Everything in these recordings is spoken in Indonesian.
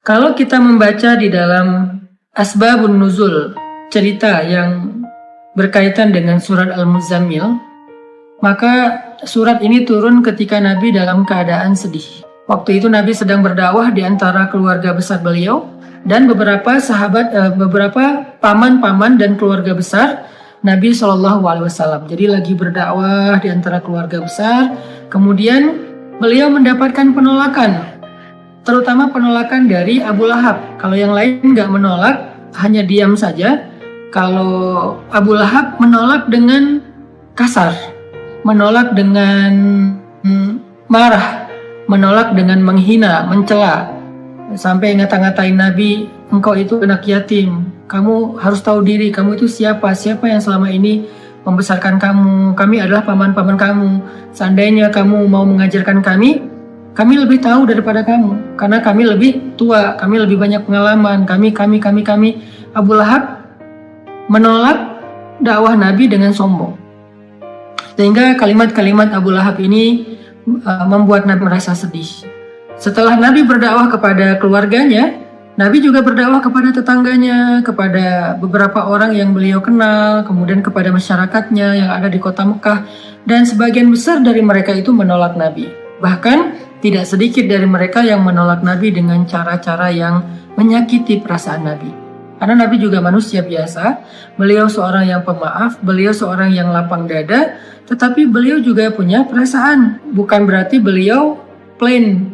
Kalau kita membaca di dalam Asbabun Nuzul, cerita yang berkaitan dengan surat Al-Muzammil, maka surat ini turun ketika Nabi dalam keadaan sedih. Waktu itu Nabi sedang berdakwah di antara keluarga besar beliau dan beberapa sahabat, beberapa paman-paman dan keluarga besar Nabi SAW. Jadi lagi berdakwah di antara keluarga besar, kemudian beliau mendapatkan penolakan, terutama penolakan dari Abu Lahab. Kalau yang lain nggak menolak, hanya diam saja. Kalau Abu Lahab menolak dengan kasar, menolak dengan marah, menolak dengan menghina, mencela, sampai ngata-ngatain Nabi, engkau itu anak yatim, kamu harus tahu diri, kamu itu siapa yang selama ini membesarkan kamu, kami adalah paman-paman kamu, seandainya kamu mau mengajarkan kami lebih tahu daripada kamu, karena kami lebih tua, kami lebih banyak pengalaman, kami. Abu Lahab menolak dakwah Nabi dengan sombong. Sehingga kalimat-kalimat Abu Lahab ini membuat Nabi merasa sedih. Setelah Nabi berdakwah kepada keluarganya, Nabi juga berdakwah kepada tetangganya, kepada beberapa orang yang beliau kenal, kemudian kepada masyarakatnya yang ada di kota Mekah, dan sebagian besar dari mereka itu menolak Nabi. Bahkan tidak sedikit dari mereka yang menolak Nabi dengan cara-cara yang menyakiti perasaan Nabi. Karena Nabi juga manusia biasa, beliau seorang yang pemaaf, beliau seorang yang lapang dada, tetapi beliau juga punya perasaan. Bukan berarti beliau plain,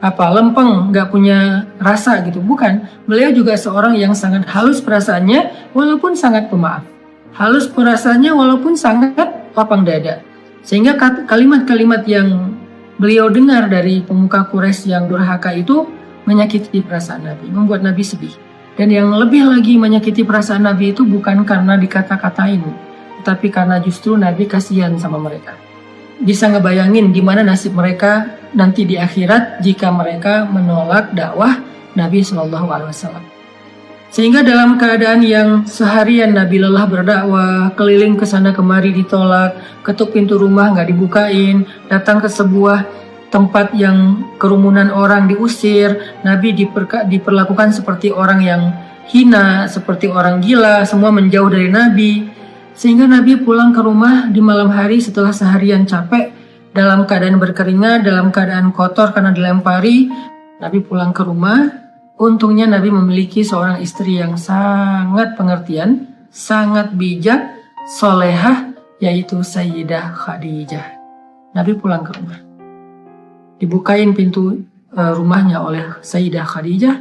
lempeng, nggak punya rasa gitu. Bukan, beliau juga seorang yang sangat halus perasaannya, walaupun sangat pemaaf. Halus perasaannya walaupun sangat lapang dada. Sehingga kalimat-kalimat yang beliau dengar dari pemuka Quraisy yang durhaka itu menyakiti perasaan Nabi, membuat Nabi sedih. Dan yang lebih lagi menyakiti perasaan Nabi itu bukan karena dikata-katain, tapi karena justru Nabi kasihan sama mereka. Bisa ngebayangin gimana nasib mereka nanti di akhirat jika mereka menolak dakwah Nabi SAW. Sehingga dalam keadaan yang seharian Nabi lelah berdakwah, keliling ke sana kemari ditolak, ketuk pintu rumah nggak dibukain, datang ke sebuah tempat yang kerumunan orang diusir, Nabi diperlakukan seperti orang yang hina, seperti orang gila, semua menjauh dari Nabi. Sehingga Nabi pulang ke rumah di malam hari setelah seharian capek, dalam keadaan berkeringat, dalam keadaan kotor karena dilempari. Nabi pulang ke rumah, untungnya Nabi memiliki seorang istri yang sangat pengertian, sangat bijak, solehah, yaitu Sayyidah Khadijah. Nabi pulang ke rumah, dibukain pintu rumahnya oleh Sayyidah Khadijah,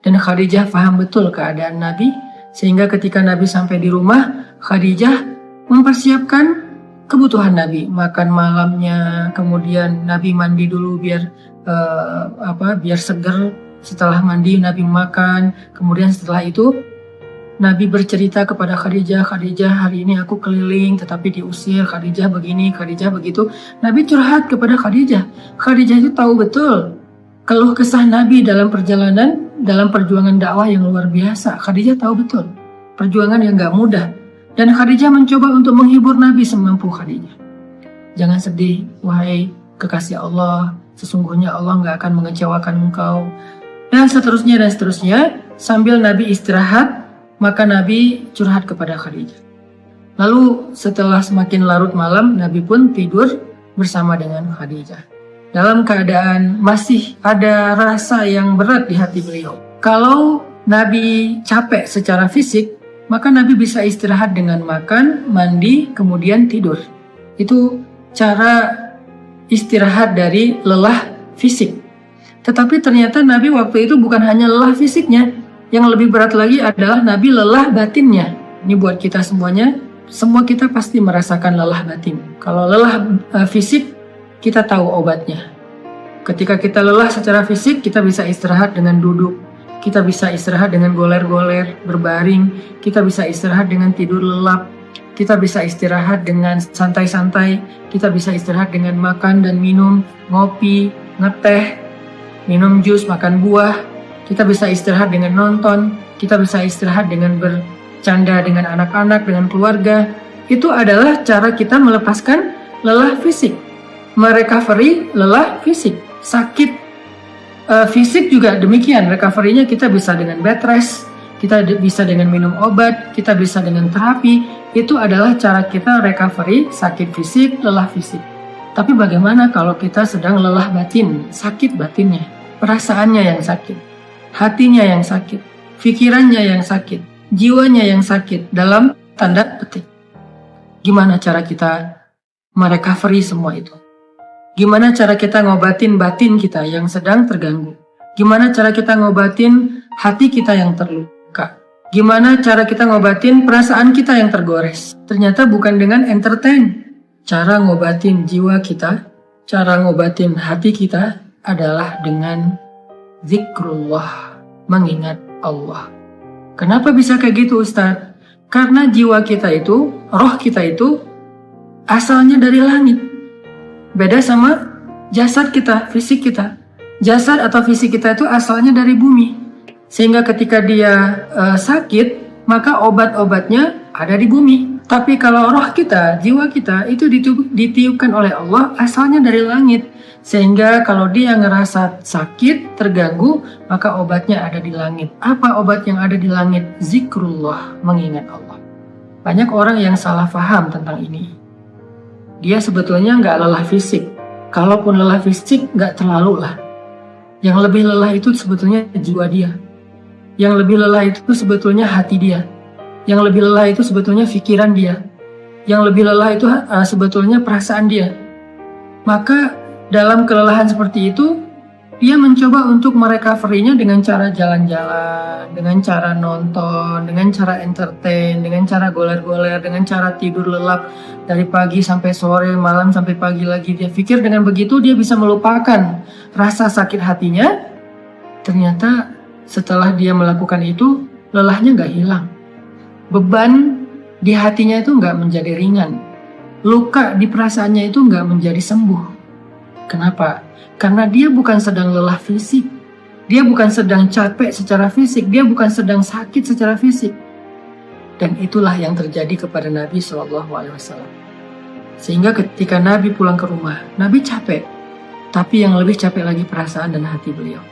dan Khadijah paham betul keadaan Nabi, sehingga ketika Nabi sampai di rumah, Khadijah mempersiapkan kebutuhan Nabi, makan malamnya, kemudian Nabi mandi dulu biar seger. Setelah mandi Nabi makan, kemudian setelah itu Nabi bercerita kepada Khadijah, Khadijah hari ini aku keliling tetapi diusir, Khadijah begini, Khadijah begitu. Nabi curhat kepada Khadijah. Khadijah itu tahu betul keluh kesah Nabi dalam perjalanan, dalam perjuangan dakwah yang luar biasa. Khadijah tahu betul perjuangan yang gak mudah. Dan Khadijah mencoba untuk menghibur Nabi semampu Khadijah. Jangan sedih, wahai kekasih Allah, sesungguhnya Allah gak akan mengecewakan engkau. Dan seterusnya. Sambil Nabi istirahat, maka Nabi curhat kepada Khadijah. Lalu setelah semakin larut malam, Nabi pun tidur bersama dengan Khadijah. Dalam keadaan masih ada rasa yang berat di hati beliau. Kalau Nabi capek secara fisik, maka Nabi bisa istirahat dengan makan, mandi, kemudian tidur. Itu cara istirahat dari lelah fisik. Tetapi ternyata Nabi waktu itu bukan hanya lelah fisiknya, yang lebih berat lagi adalah Nabi lelah batinnya. Ini buat kita semuanya, semua kita pasti merasakan lelah batin. Kalau lelah fisik, kita tahu obatnya. Ketika kita lelah secara fisik, kita bisa istirahat dengan duduk, kita bisa istirahat dengan goler-goler, berbaring, kita bisa istirahat dengan tidur lelap, kita bisa istirahat dengan santai-santai, kita bisa istirahat dengan makan dan minum, ngopi, ngeteh, minum jus, makan buah. Kita bisa istirahat dengan nonton, kita bisa istirahat dengan bercanda dengan anak-anak, dengan keluarga. Itu adalah cara kita melepaskan lelah fisik, merecovery lelah fisik. Sakit Fisik juga demikian, recovery-nya kita bisa dengan bed rest, kita bisa dengan minum obat, kita bisa dengan terapi. Itu adalah cara kita recovery sakit fisik, lelah fisik. Tapi bagaimana kalau kita sedang lelah batin, sakit batinnya, perasaannya yang sakit, hatinya yang sakit, pikirannya yang sakit, jiwanya yang sakit, dalam tanda petik. Gimana cara kita merecovery semua itu? Gimana cara kita ngobatin batin kita yang sedang terganggu? Gimana cara kita ngobatin hati kita yang terluka? Gimana cara kita ngobatin perasaan kita yang tergores? Ternyata bukan dengan entertain. Cara ngobatin jiwa kita, cara ngobatin hati kita adalah dengan zikrullah, mengingat Allah. Kenapa bisa kayak gitu, Ustaz? Karena jiwa kita itu, roh kita itu asalnya dari langit. Beda sama jasad kita, fisik kita. Jasad atau fisik kita itu asalnya dari bumi. Sehingga ketika dia sakit, maka obat-obatnya ada di bumi. Tapi kalau roh kita, jiwa kita itu ditiupkan oleh Allah asalnya dari langit. Sehingga kalau dia ngerasa sakit, terganggu, maka obatnya ada di langit. Apa obat yang ada di langit? Zikrullah, mengingat Allah. Banyak orang yang salah paham tentang ini. Dia sebetulnya nggak lelah fisik. Kalaupun lelah fisik, nggak terlalu lah. Yang lebih lelah itu sebetulnya jiwa dia. Yang lebih lelah itu sebetulnya hati dia. Yang lebih lelah itu sebetulnya pikiran dia. Yang lebih lelah itu sebetulnya perasaan dia. Maka dalam kelelahan seperti itu, dia mencoba untuk merecovery-nya dengan cara jalan-jalan, dengan cara nonton, dengan cara entertain, dengan cara goler-goler, dengan cara tidur lelap dari pagi sampai sore, malam sampai pagi lagi. Dia pikir dengan begitu dia bisa melupakan rasa sakit hatinya. Ternyata setelah dia melakukan itu, lelahnya gak hilang. Beban di hatinya itu gak menjadi ringan. Luka di perasaannya itu gak menjadi sembuh. Kenapa? Karena dia bukan sedang lelah fisik, dia bukan sedang capek secara fisik, dia bukan sedang sakit secara fisik. Dan itulah yang terjadi kepada Nabi SAW. Sehingga ketika Nabi pulang ke rumah, Nabi capek, tapi yang lebih capek lagi perasaan dan hati beliau.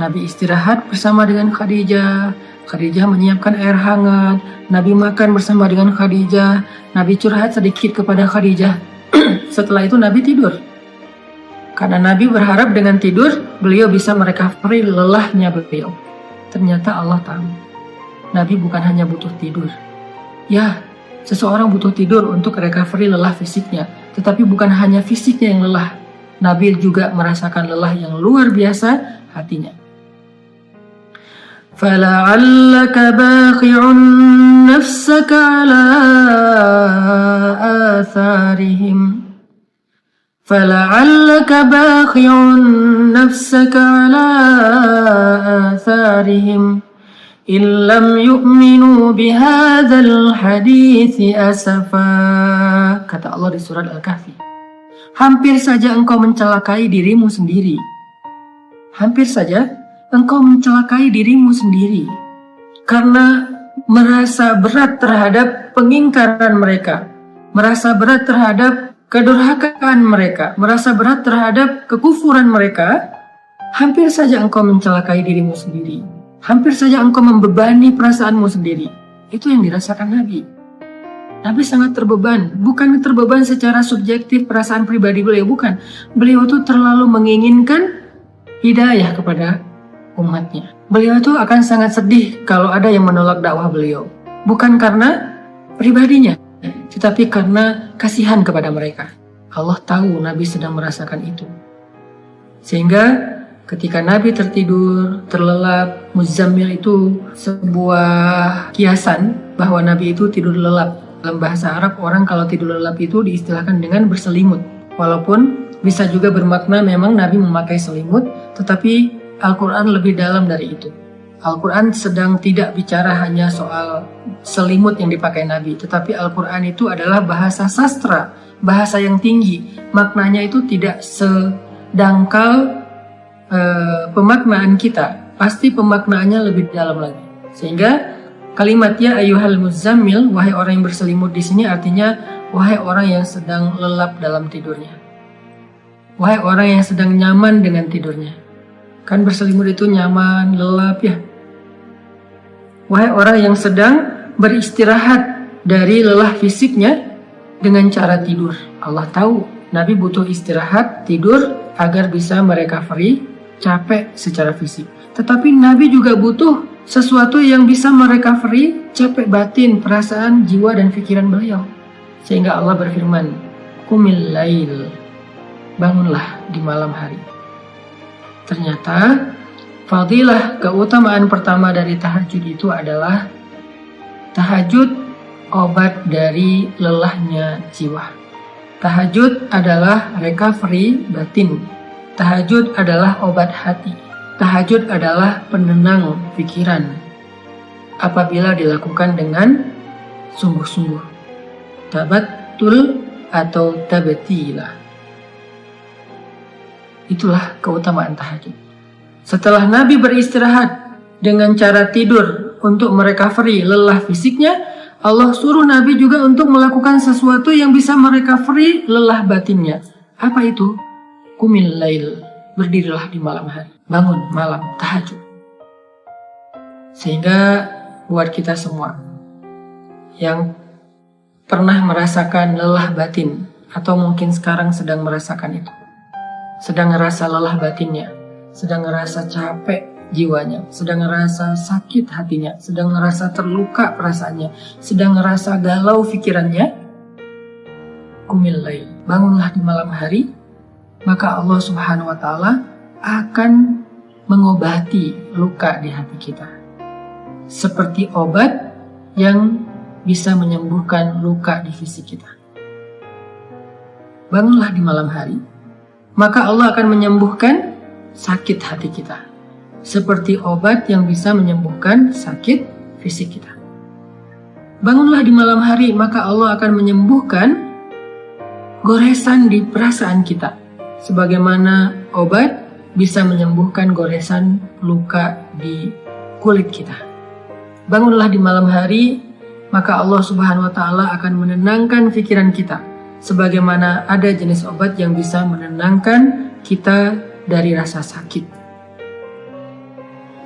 Nabi istirahat bersama dengan Khadijah, Khadijah menyiapkan air hangat, Nabi makan bersama dengan Khadijah, Nabi curhat sedikit kepada Khadijah. Setelah itu Nabi tidur. Karena Nabi berharap dengan tidur, beliau bisa merecovery lelahnya beliau. Ternyata Allah tahu, Nabi bukan hanya butuh tidur. Ya, seseorang butuh tidur untuk recovery lelah fisiknya. Tetapi bukan hanya fisiknya yang lelah. Nabi juga merasakan lelah yang luar biasa hatinya. فَلَعَلَّكَ بَاخِعٌ نَفْسَكَ عَلَىٰ آثَارِهِمْ فَلَعَلَّكَ بَاخِعٌ نَفْسَكَ عَلَىٰ آثَارِهِمْ إِن لَّمْ يُؤْمِنُوا بِهَٰذَا الْحَدِيثِ أَسَفًا. Kata Allah di surat Al-Kahfi. Hampir saja engkau mencelakai dirimu sendiri. Hampir saja engkau mencelakai dirimu sendiri. Karena merasa berat terhadap pengingkaran mereka. Merasa berat terhadap kedurhakaan mereka, merasa berat terhadap kekufuran mereka, hampir saja engkau mencelakai dirimu sendiri. Hampir saja engkau membebani perasaanmu sendiri. Itu yang dirasakan Nabi. Nabi sangat terbeban. Bukan terbeban secara subjektif perasaan pribadi beliau, bukan. Beliau itu terlalu menginginkan hidayah kepada umatnya. Beliau itu akan sangat sedih kalau ada yang menolak dakwah beliau. Bukan karena pribadinya, tetapi karena kasihan kepada mereka. Allah tahu Nabi sedang merasakan itu. Sehingga ketika Nabi tertidur, terlelap, Muzammil itu sebuah kiasan bahwa Nabi itu tidur lelap. Dalam bahasa Arab, orang kalau tidur lelap itu diistilahkan dengan berselimut. Walaupun bisa juga bermakna memang Nabi memakai selimut, tetapi Al-Quran lebih dalam dari itu. Al-Quran sedang tidak bicara hanya soal selimut yang dipakai Nabi, tetapi Al-Quran itu adalah bahasa sastra, bahasa yang tinggi. Maknanya itu tidak sedangkal pemaknaan kita, pasti pemaknaannya lebih dalam lagi. Sehingga kalimat ya ayyuhal muzammil, wahai orang yang berselimut di sini artinya wahai orang yang sedang lelap dalam tidurnya. Wahai orang yang sedang nyaman dengan tidurnya. Kan berselimut itu nyaman, lelap ya. Wahai orang yang sedang beristirahat dari lelah fisiknya dengan cara tidur. Allah tahu Nabi butuh istirahat, tidur agar bisa merecovery capek secara fisik. Tetapi Nabi juga butuh sesuatu yang bisa merecovery capek batin, perasaan, jiwa dan pikiran beliau. Sehingga Allah berfirman, "Qumil lail." Bangunlah di malam hari. Ternyata fadilah keutamaan pertama dari tahajud itu adalah tahajud obat dari lelahnya jiwa. Tahajud adalah recovery batin. Tahajud adalah obat hati. Tahajud adalah penenang pikiran apabila dilakukan dengan sungguh-sungguh. Tabattul atau tabatilah. Itulah keutamaan tahajud. Setelah Nabi beristirahat dengan cara tidur untuk merecovery lelah fisiknya, Allah suruh Nabi juga untuk melakukan sesuatu yang bisa merecovery lelah batinnya. Apa itu? Qumil lail. Berdirilah di malam hari. Bangun malam, tahajud. Sehingga buat kita semua yang pernah merasakan lelah batin, atau mungkin sekarang sedang merasakan itu, sedang ngerasa lelah batinnya, sedang ngerasa capek jiwanya, sedang ngerasa sakit hatinya, sedang ngerasa terluka perasaannya, sedang ngerasa galau pikirannya, qumil lail, bangunlah di malam hari, maka Allah Subhanahu wa Ta'ala akan mengobati luka di hati kita, seperti obat yang bisa menyembuhkan luka di fisik kita. Bangunlah di malam hari, maka Allah akan menyembuhkan sakit hati kita, seperti obat yang bisa menyembuhkan sakit fisik kita. Bangunlah di malam hari, maka Allah akan menyembuhkan goresan di perasaan kita, sebagaimana obat bisa menyembuhkan goresan luka di kulit kita. Bangunlah di malam hari, maka Allah Subhanahu wa Ta'ala akan menenangkan pikiran kita, sebagaimana ada jenis obat yang bisa menenangkan kita dari rasa sakit.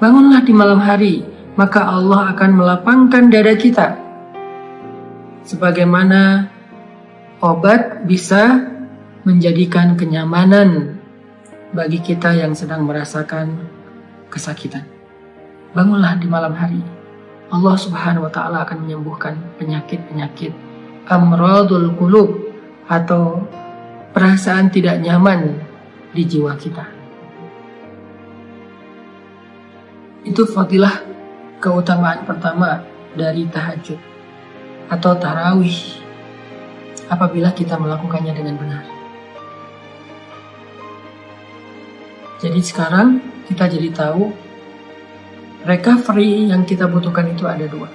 Bangunlah di malam hari, maka Allah akan melapangkan dada kita, sebagaimana obat bisa menjadikan kenyamanan bagi kita yang sedang merasakan kesakitan. Bangunlah di malam hari, Allah Subhanahu wa Ta'ala akan menyembuhkan penyakit-penyakit amradul qulub, atau perasaan tidak nyaman di jiwa kita. Itu fadilah keutamaan pertama dari tahajud atau tarawih apabila kita melakukannya dengan benar. Jadi sekarang kita jadi tahu recovery yang kita butuhkan itu ada dua.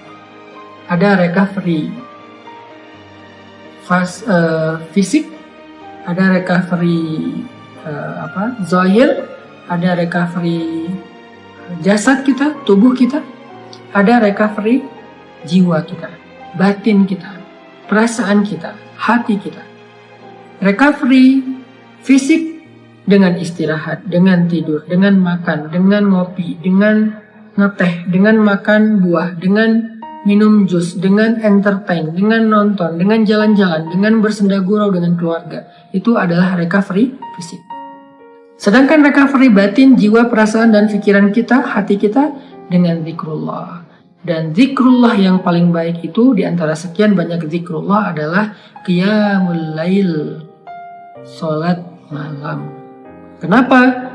Ada recovery fisik, ada recovery zahir, ada recovery jasad kita, tubuh kita, ada recovery jiwa kita, batin kita, perasaan kita, hati kita. Recovery fisik dengan istirahat, dengan tidur, dengan makan, dengan ngopi, dengan ngeteh, dengan makan buah, dengan minum jus, dengan entertain, dengan nonton, dengan jalan-jalan, dengan bersenda gurau dengan keluarga. Itu adalah recovery fisik. Sedangkan recovery batin, jiwa, perasaan, dan pikiran kita, hati kita, dengan zikrullah. Dan zikrullah yang paling baik itu, di antara sekian banyak zikrullah adalah qiyamul lail, sholat malam. Kenapa?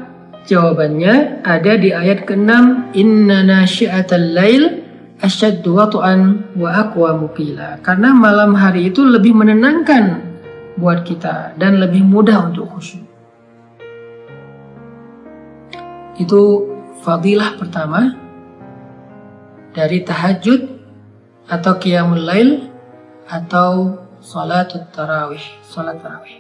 Jawabannya ada di ayat ke-6, inna nasyi'atal lail asyaddu wat'an wa aqwamu qila. Karena malam hari itu lebih menenangkan buat kita dan lebih mudah untuk khusyuk. Itu fadilah pertama dari tahajud atau qiyamul lail atau salat tarawih.